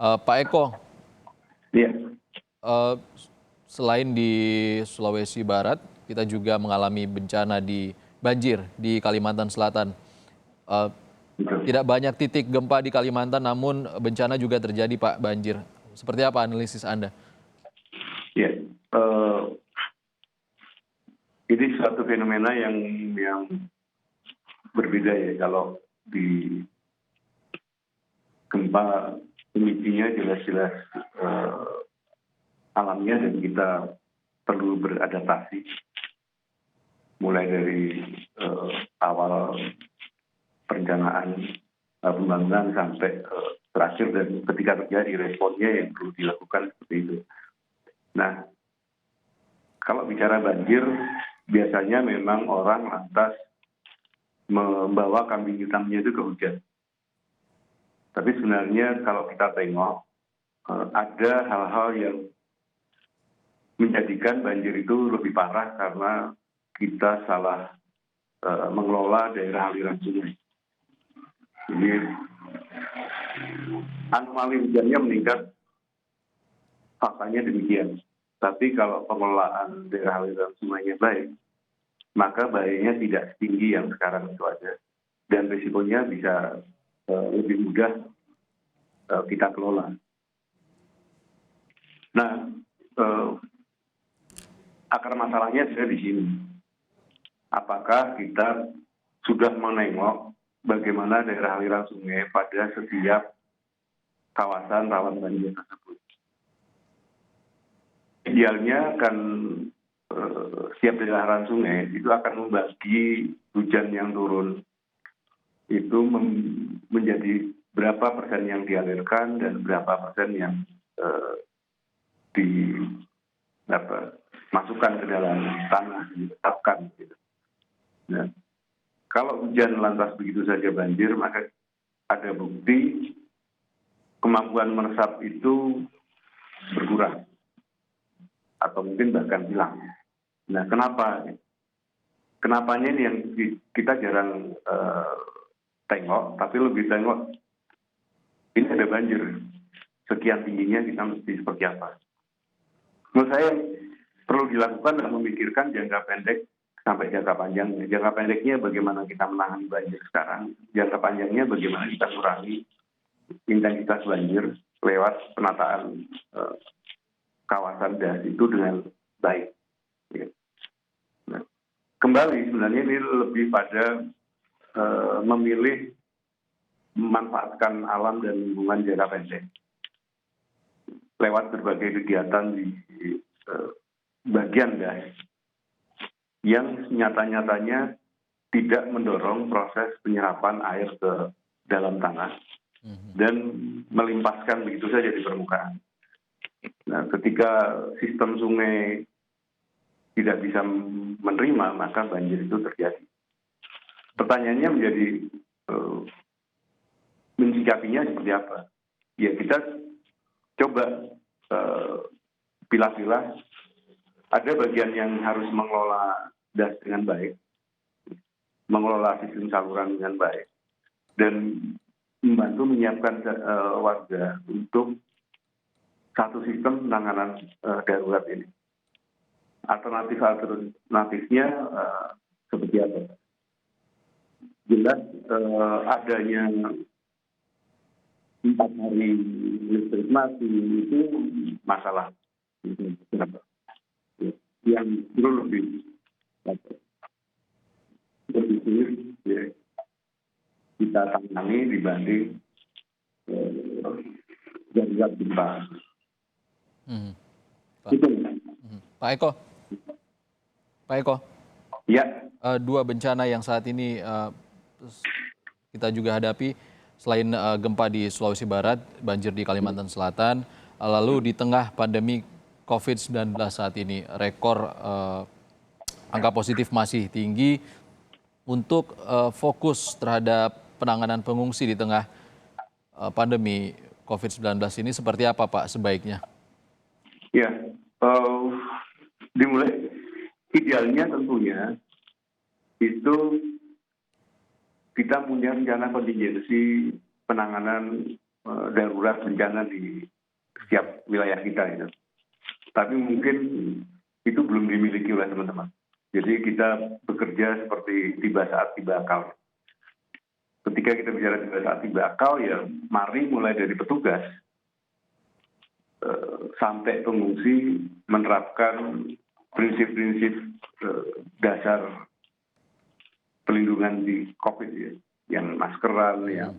Pak Eko, Iya, eh, selain di Sulawesi Barat, kita juga mengalami bencana di banjir di Kalimantan Selatan. Eh, betul. Tidak banyak titik gempa di Kalimantan, namun bencana juga terjadi, Pak, banjir. Seperti apa analisis Anda? Iya, eh, ini suatu fenomena yang berbeda ya. Kalau di gempa pemicunya jelas-jelas alamnya dan kita perlu beradaptasi. Mulai dari awal perencanaan pembangunan sampai terakhir dan ketika terjadi responnya yang perlu dilakukan seperti itu. Nah, kalau bicara banjir, biasanya memang orang lantas membawa kambing hitamnya itu ke hujan. Tapi sebenarnya kalau kita tengok, ada hal-hal yang menjadikan banjir itu lebih parah karena kita salah mengelola daerah aliran sungai. Jadi anomali hujannya meningkat, faktanya demikian. Tapi kalau pengelolaan daerah aliran sungainya baik, maka bahayanya tidak setinggi yang sekarang itu ada. Dan risikonya bisa lebih mudah kita kelola. Nah, akar masalahnya ada di sini. Apakah kita sudah menengok bagaimana daerah aliran sungai pada setiap kawasan rawan banjir tersebut? Idealnya akan setiap daerah aliran sungai itu akan membagi hujan yang turun itu menjadi berapa persen yang dialirkan dan berapa persen yang dimasukkan ke dalam tanah, ditetapkan. Gitu. Nah, kalau hujan lantas begitu saja banjir, maka ada bukti kemampuan meresap itu berkurang atau mungkin bahkan hilang. Nah, kenapa? Kenapanya ini yang kita jarang tengok, tapi lebih tengok ini ada banjir. Sekian tingginya kita mesti seperti apa. Menurut saya perlu dilakukan dan memikirkan jangka pendek sampai jangka panjangnya. Jangka pendeknya bagaimana kita menangani banjir sekarang. Jangka panjangnya bagaimana kita kurangi intensitas banjir lewat penataan kawasan das itu dengan baik. Nah, kembali sebenarnya ini lebih pada memilih memanfaatkan alam dan lingkungan jangka pendek lewat berbagai kegiatan di bagian das yang nyata-nyatanya tidak mendorong proses penyerapan air ke dalam tanah dan melimpaskan begitu saja di permukaan. Nah, ketika sistem sungai tidak bisa menerima, maka banjir itu terjadi. Pertanyaannya menjadi mensikapinya seperti apa? Ya kita coba pilah-pilah. Ada bagian yang harus mengelola das dengan baik, mengelola sistem saluran dengan baik, dan membantu menyiapkan warga untuk satu sistem penanganan darurat ini. Alternatifnya seperti apa? Jelas adanya 4 hari listrik mati itu masalah. Yang perlu lebih sulit ya, kita tangani dibanding darurat gempa. Pak Eko, Ya, dua bencana yang saat ini kita juga hadapi, selain gempa di Sulawesi Barat, banjir di Kalimantan Selatan, lalu di tengah pandemi COVID-19 saat ini, rekor angka positif masih tinggi. Untuk fokus terhadap penanganan pengungsi di tengah pandemi COVID-19 ini seperti apa, Pak, sebaiknya? ya. Dimulai idealnya tentunya itu kita punya rencana kontingensi penanganan darurat bencana di setiap wilayah kita itu. Tapi mungkin itu belum dimiliki oleh teman-teman. Jadi kita bekerja seperti tiba saat tiba akal. Ketika kita bicara tiba saat tiba akal, ya mari mulai dari petugas sampai pengungsi menerapkan prinsip-prinsip dasar pelindungan di COVID ya, yang maskeran, yang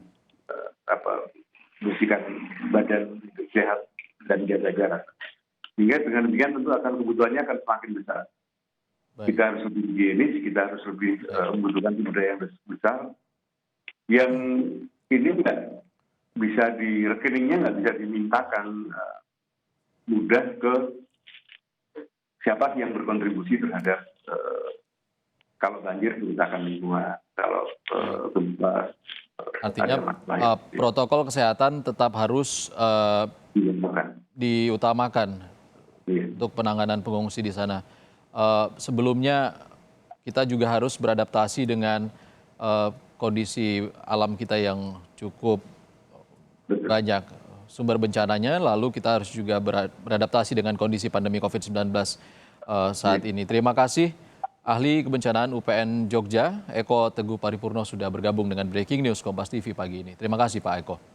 bersihkan badan sehat dan jaga jarak. Sehingga dengan demikian tentu akan kebutuhannya akan semakin besar. Baik. Kita harus lebih higienis, kita harus lebih membutuhkan sumber yang besar. Yang ini nggak bisa di rekeningnya nggak bisa dimintakan mudah ke siapa yang berkontribusi terhadap kalau banjir kerusakan lingkungan, kalau gempa. Artinya protokol kesehatan tetap harus diutamakan untuk penanganan pengungsi di sana. Sebelumnya kita juga harus beradaptasi dengan kondisi alam kita yang cukup banyak sumber bencananya, lalu kita harus juga beradaptasi dengan kondisi pandemi COVID-19 saat ini. Terima kasih Ahli Kebencanaan UPN Jogja, Eko Teguh Paripurno sudah bergabung dengan Breaking News Kompas TV pagi ini. Terima kasih Pak Eko.